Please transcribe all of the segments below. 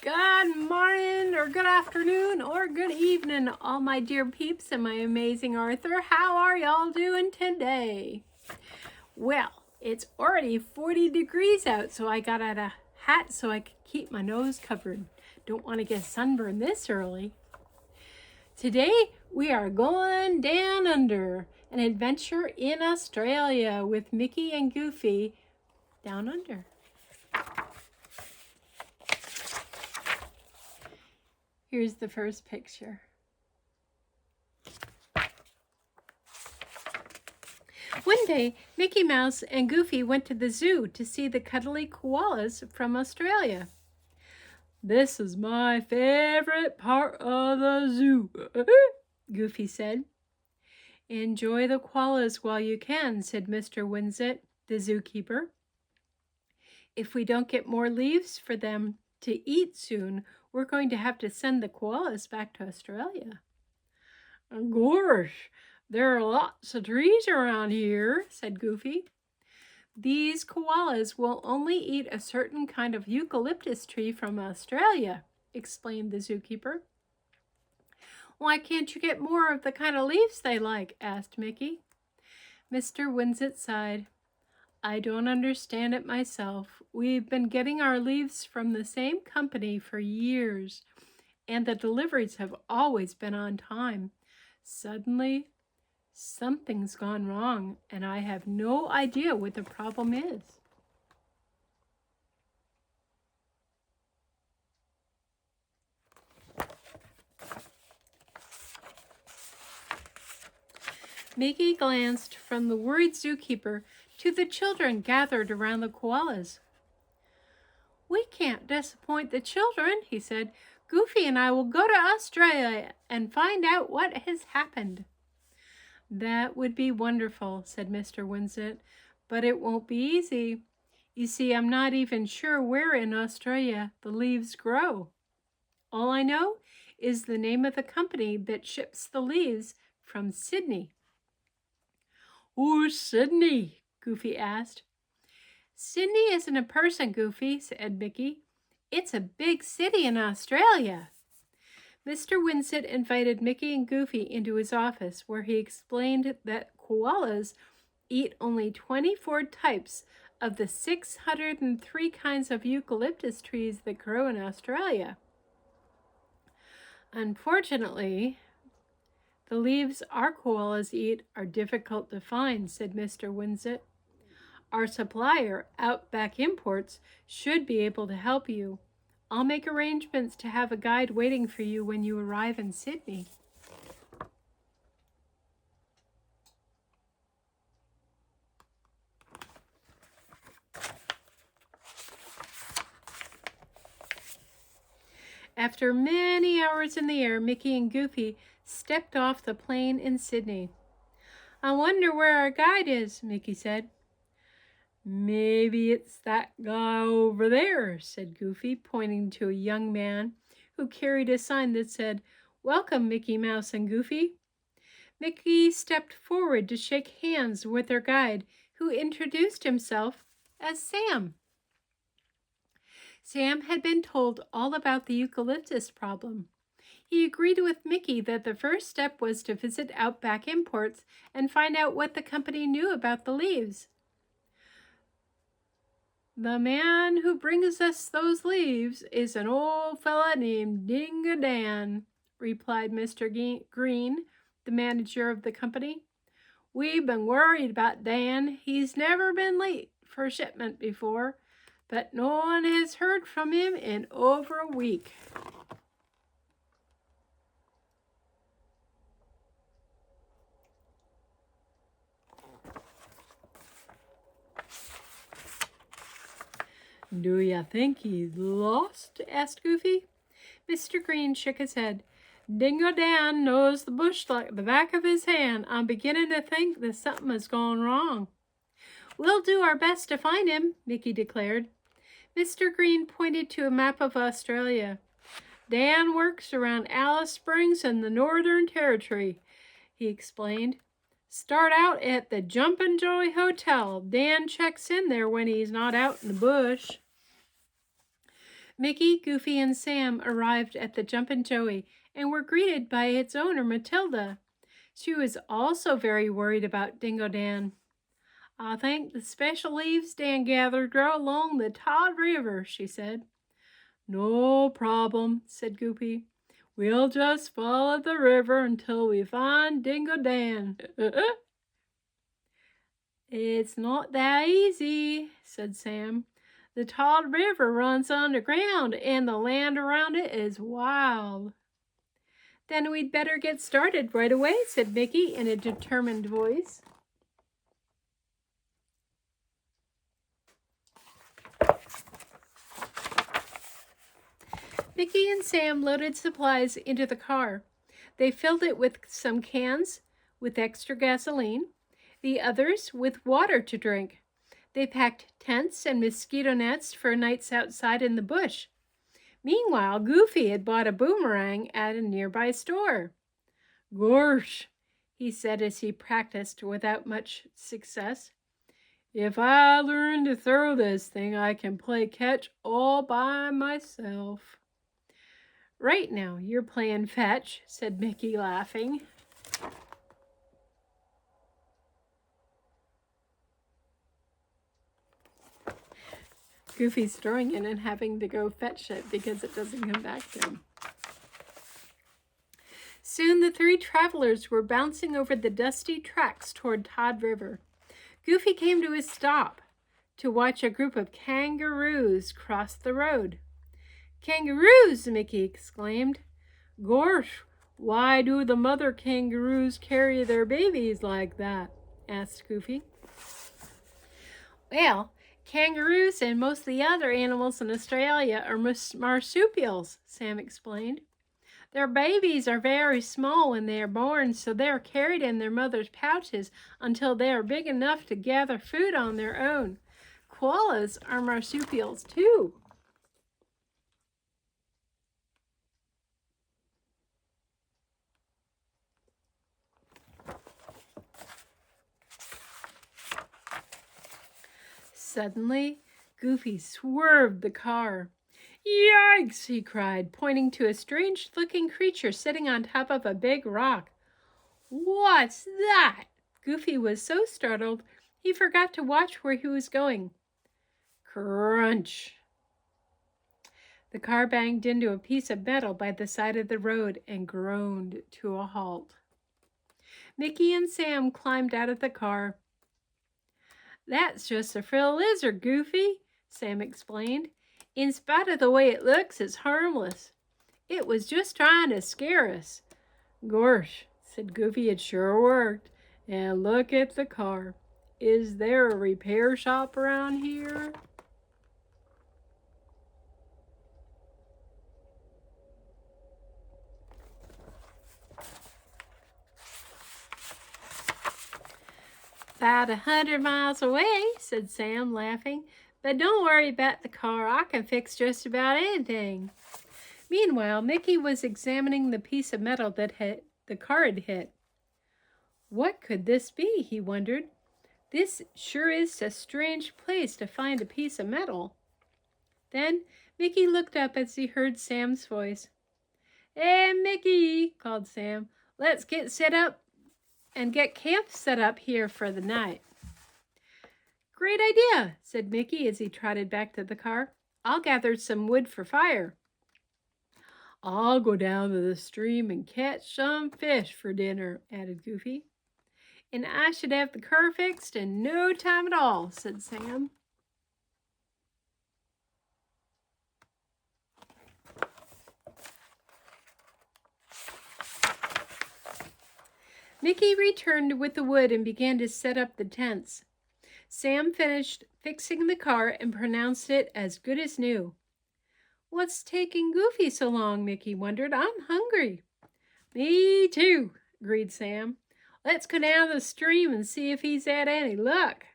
Good morning, or good afternoon, or good evening, all my dear peeps and my amazing Arthur. How are y'all doing today? Well, it's already 40 degrees out, so I got out a hat so I could keep my nose covered. Don't want to get sunburned this early. Today, we are going down under, an adventure in Australia with Mickey and Goofy down under. Here's the first picture. One day, Mickey Mouse and Goofy went to the zoo to see the cuddly koalas from Australia. "This is my favorite part of the zoo," Goofy said. "Enjoy the koalas while you can," said Mr. Winsett, the zookeeper. "If we don't get more leaves for them to eat soon, we're going to have to send the koalas back to Australia." "Gosh, there are lots of trees around here," said Goofy. "These koalas will only eat a certain kind of eucalyptus tree from Australia," explained the zookeeper. "Why can't you get more of the kind of leaves they like?" asked Mickey. Mr. Winsett sighed. "I don't understand it myself. We've been getting our leaves from the same company for years, and the deliveries have always been on time. Suddenly, something's gone wrong, and I have no idea what the problem is." Mickey glanced from the worried zookeeper to the children gathered around the koalas. "We can't disappoint the children," he said. "Goofy and I will go to Australia and find out what has happened." "That would be wonderful," said Mr. Winsett, "but it won't be easy. You see, I'm not even sure where in Australia the leaves grow. All I know is the name of the company that ships the leaves from Sydney." "Who's Sydney?" Goofy asked. "Sydney isn't a person, Goofy," said Mickey. "It's a big city in Australia." Mr. Winsett invited Mickey and Goofy into his office, where he explained that koalas eat only 24 types of the 603 kinds of eucalyptus trees that grow in Australia. "Unfortunately, the leaves our koalas eat are difficult to find," said Mr. Winsett. "Our supplier, Outback Imports, should be able to help you. I'll make arrangements to have a guide waiting for you when you arrive in Sydney." After many hours in the air, Mickey and Goofy stepped off the plane in Sydney. "I wonder where our guide is," Mickey said. "Maybe it's that guy over there," said Goofy, pointing to a young man who carried a sign that said, "Welcome, Mickey Mouse and Goofy." Mickey stepped forward to shake hands with their guide, who introduced himself as Sam. Sam had been told all about the eucalyptus problem. He agreed with Mickey that the first step was to visit Outback Imports and find out what the company knew about the leaves. "The man who brings us those leaves is an old fella named Dingo Dan," replied Mr. Green, the manager of the company. "We've been worried about Dan. He's never been late for shipment before, but no one has heard from him in over a week." "Do you think he's lost?" asked Goofy. Mr. Green shook his head. "Dingo Dan knows the bush like the back of his hand. I'm beginning to think that something has gone wrong." "We'll do our best to find him," Mickey declared. Mr. Green pointed to a map of Australia. "Dan works around Alice Springs in the Northern Territory," he explained. "Start out at the Jumpin' Joy Hotel. Dan checks in there when he's not out in the bush." Mickey, Goofy, and Sam arrived at the Jumpin' Joey and were greeted by its owner, Matilda. She was also very worried about Dingo Dan. "I think the special leaves Dan gathered grow along the Todd River," she said. "No problem," said Goofy. "We'll just follow the river until we find Dingo Dan." "It's not that easy," said Sam. "The Todd River runs underground and the land around it is wild." "Then we'd better get started right away," said Mickey in a determined voice. Mickey and Sam loaded supplies into the car. They filled it with some cans with extra gasoline, the others with water to drink. They packed tents and mosquito nets for nights outside in the bush. Meanwhile, Goofy had bought a boomerang at a nearby store. "Gorsh," he said as he practiced without much success. "If I learn to throw this thing, I can play catch all by myself." "Right now, you're playing fetch," said Mickey, laughing. Goofy's throwing it and having to go fetch it because it doesn't come back to him. Soon the three travelers were bouncing over the dusty tracks toward Todd River. Goofy came to a stop to watch a group of kangaroos cross the road. "Kangaroos!" Mickey exclaimed. "Gosh, why do the mother kangaroos carry their babies like that?" asked Goofy. "Well, kangaroos and most of the other animals in Australia are marsupials," Sam explained. "Their babies are very small when they are born, so they are carried in their mother's pouches until they are big enough to gather food on their own. Koalas are marsupials too." Suddenly, Goofy swerved the car. "Yikes!" he cried, pointing to a strange-looking creature sitting on top of a big rock. "What's that?" Goofy was so startled he forgot to watch where he was going. Crunch! The car banged into a piece of metal by the side of the road and groaned to a halt. Mickey and Sam climbed out of the car. "That's just a frill lizard, Goofy," Sam explained. "In spite of the way it looks, it's harmless. It was just trying to scare us." "Gorsh," said Goofy, "it sure worked. And look at the car. Is there a repair shop around here?" "About 100 miles away," said Sam, laughing. "But don't worry about the car. I can fix just about anything." Meanwhile, Mickey was examining the piece of metal that the car had hit. "What could this be?" he wondered. "This sure is a strange place to find a piece of metal." Then Mickey looked up as he heard Sam's voice. "Hey, Mickey," called Sam. "Let's get set up and get camp set up here for the night." "Great idea," said Mickey as he trotted back to the car. "I'll gather some wood for fire." "I'll go down to the stream and catch some fish for dinner," added Goofy. "And I should have the car fixed in no time at all," said Sam. Mickey returned with the wood and began to set up the tents. Sam finished fixing the car and pronounced it as good as new. "What's taking Goofy so long?" Mickey wondered. "I'm hungry." "Me too," agreed Sam. "Let's go down the stream and see if he's had any luck."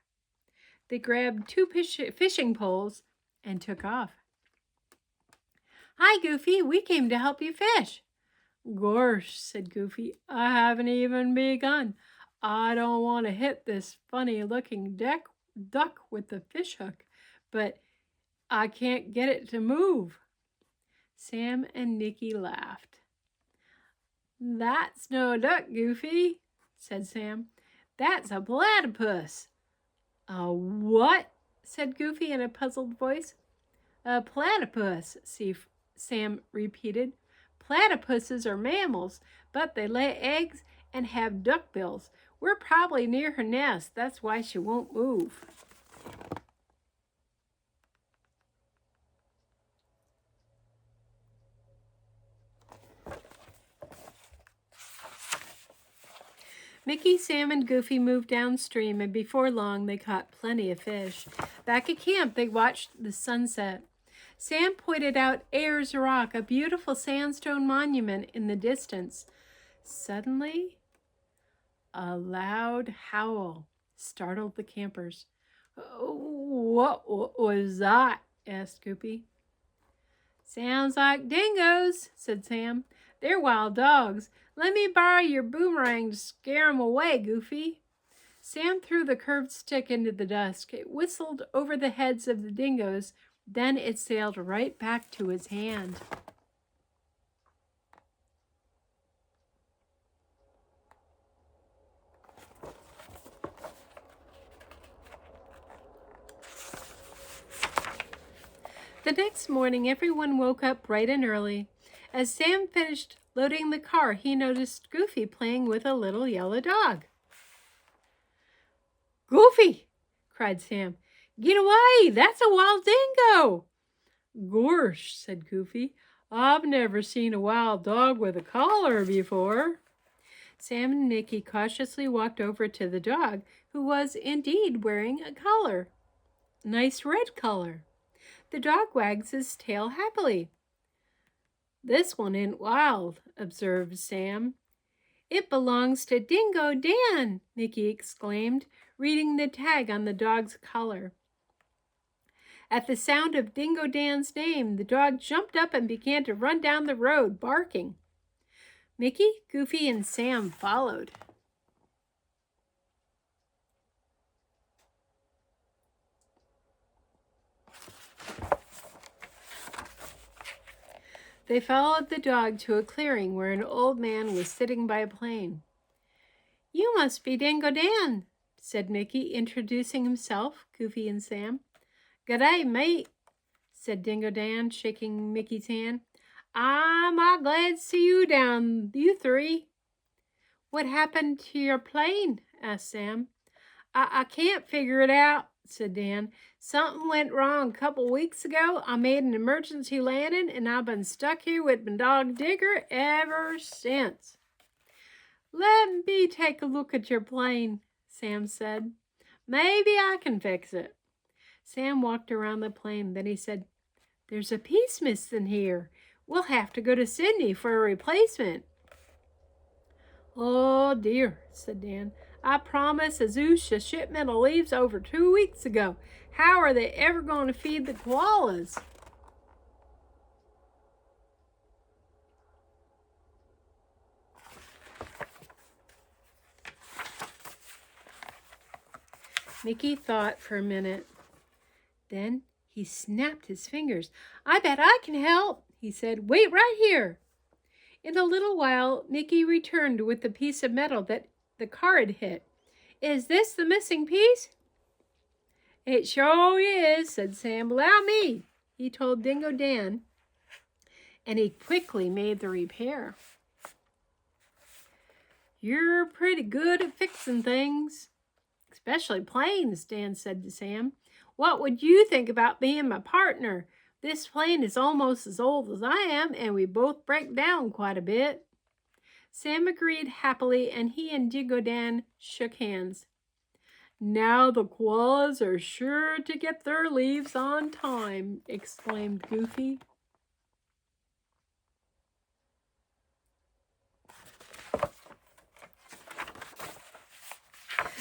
They grabbed two fishing poles and took off. "Hi, Goofy. We came to help you fish." "Gorsh," said Goofy, "I haven't even begun. I don't want to hit this funny-looking duck with the fish hook, but I can't get it to move." Sam and Nicky laughed. "That's no duck, Goofy," said Sam. "That's a platypus." "A what?" said Goofy in a puzzled voice. "A platypus," Sam repeated. "Platypuses are mammals, but they lay eggs and have duck bills. We're probably near her nest. That's why she won't move." Mickey, Sam, and Goofy moved downstream, and before long they caught plenty of fish. Back at camp, they watched the sunset. Sam pointed out Ayers Rock, a beautiful sandstone monument in the distance. Suddenly, a loud howl startled the campers. "What was that?" asked Goofy. "Sounds like dingoes," said Sam. "They're wild dogs. Let me borrow your boomerang to scare 'em away, Goofy." Sam threw the curved stick into the dusk. It whistled over the heads of the dingoes. Then it sailed right back to his hand. The next morning, everyone woke up bright and early. As Sam finished loading the car, he noticed Goofy playing with a little yellow dog. "Goofy!" cried Sam. "Get away! That's a wild dingo!" "Gorsh," said Goofy. "I've never seen a wild dog with a collar before." Sam and Nicky cautiously walked over to the dog, who was indeed wearing a collar. Nice red collar. The dog wags his tail happily. "This one ain't wild," observed Sam. "It belongs to Dingo Dan," Nicky exclaimed, reading the tag on the dog's collar. At the sound of Dingo Dan's name, the dog jumped up and began to run down the road, barking. Mickey, Goofy, and Sam followed. They followed the dog to a clearing where an old man was sitting by a plane. "You must be Dingo Dan," said Mickey, introducing himself, Goofy, and Sam. "G'day, mate," said Dingo Dan, shaking Mickey's hand. "I'm glad to see you three." "What happened to your plane?" asked Sam. I can't figure it out," said Dan. "Something went wrong a couple weeks ago. I made an emergency landing, and I've been stuck here with my dog Digger ever since." "Let me take a look at your plane," Sam said. "Maybe I can fix it." Sam walked around the plane. Then he said, "There's a piece missing here. We'll have to go to Sydney for a replacement." "Oh dear," said Dan. "I promised Azush a shipment of leaves over 2 weeks ago. How are they ever going to feed the koalas?" Mickey thought for a minute. Then he snapped his fingers. "I bet I can help," he said. "Wait right here." In a little while, Mickey returned with the piece of metal that the car had hit. "Is this the missing piece?" "It sure is," said Sam. "Allow me," he told Dingo Dan, and he quickly made the repair. "You're pretty good at fixing things, especially planes," Dan said to Sam. "What would you think about being my partner? This plane is almost as old as I am, and we both break down quite a bit." Sam agreed happily, and he and Dingo Dan shook hands. "Now the koalas are sure to get their leaves on time," exclaimed Goofy.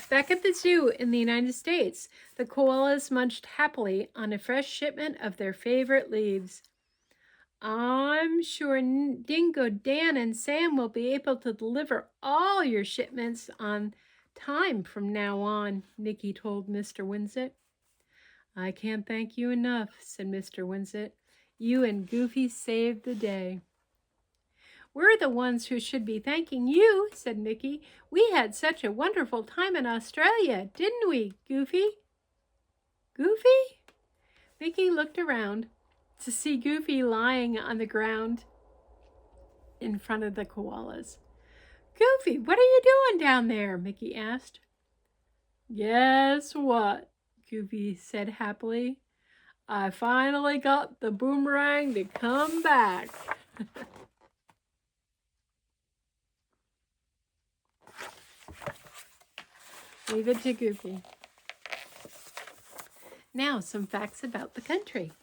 Back at the zoo in the United States, the koalas munched happily on a fresh shipment of their favorite leaves. "I'm sure Dingo Dan and Sam will be able to deliver all your shipments on time from now on," Nicky told Mr. Winsett. "I can't thank you enough," said Mr. Winsett. You and Goofy saved the day. We're the ones who should be thanking you, said Mickey. We had such a wonderful time in Australia, didn't we, Goofy? Goofy? Mickey looked around to see Goofy lying on the ground in front of the koalas. Goofy, what are you doing down there? Mickey asked. Guess what? Goofy said happily. I finally got the boomerang to come back. Leave it to Goofy. Now, some facts about the country.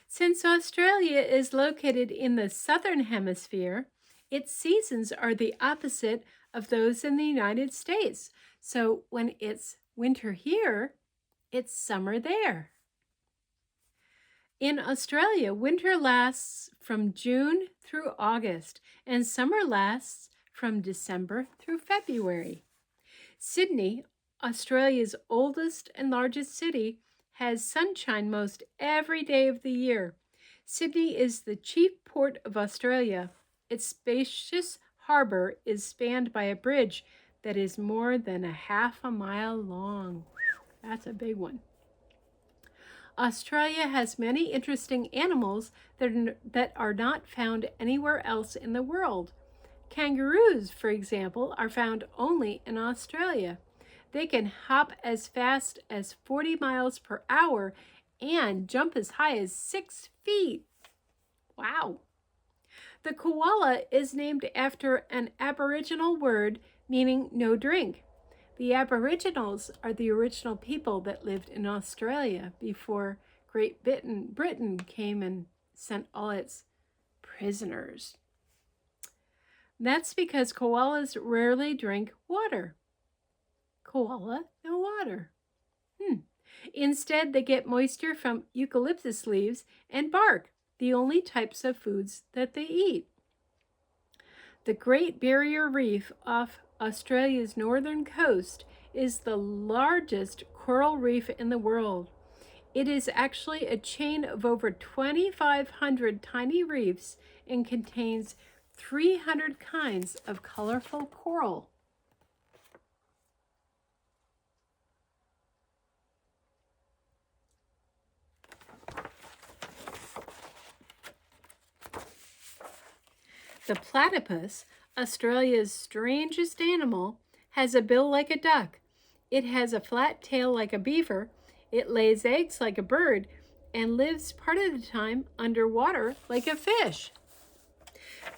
Since Australia is located in the southern hemisphere, its seasons are the opposite of those in the United States. So when it's winter here, it's summer there. In Australia, winter lasts from June through August, and summer lasts from December through February. Sydney, Australia's oldest and largest city, has sunshine most every day of the year. Sydney is the chief port of Australia. Its spacious harbor is spanned by a bridge that is more than a half a mile long. That's a big one. Australia has many interesting animals that are not found anywhere else in the world. Kangaroos, for example, are found only in Australia. They can hop as fast as 40 miles per hour and jump as high as 6 feet. Wow! The koala is named after an Aboriginal word meaning no drink. The Aboriginals are the original people that lived in Australia before Great Britain came and sent all its prisoners. That's because koalas rarely drink water. Koala, no water. Instead, they get moisture from eucalyptus leaves and bark, the only types of foods that they eat. The Great Barrier Reef off Australia's northern coast is the largest coral reef in the world. It is actually a chain of over 2,500 tiny reefs and contains 300 kinds of colorful coral. The platypus, Australia's strangest animal, has a bill like a duck. It has a flat tail like a beaver. It lays eggs like a bird and lives part of the time underwater like a fish.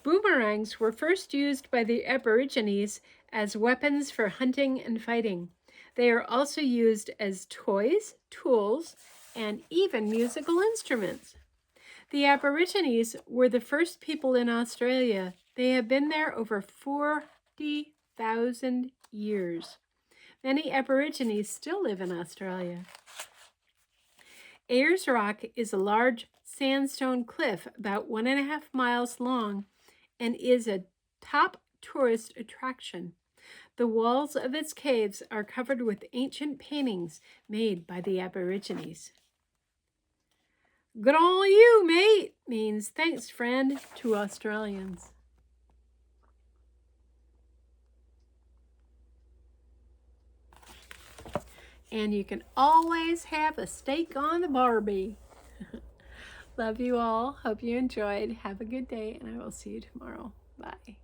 Boomerangs were first used by the Aborigines as weapons for hunting and fighting. They are also used as toys, tools, and even musical instruments. The Aborigines were the first people in Australia. They have been there over 40,000 years. Many Aborigines still live in Australia. Ayers Rock is a large sandstone cliff about 1.5 miles long and is a top tourist attraction. The walls of its caves are covered with ancient paintings made by the Aborigines. Good on you, mate, means thanks, friend, to Australians. And you can always have a steak on the Barbie. Love you all. Hope you enjoyed. Have a good day, and I will see you tomorrow. Bye.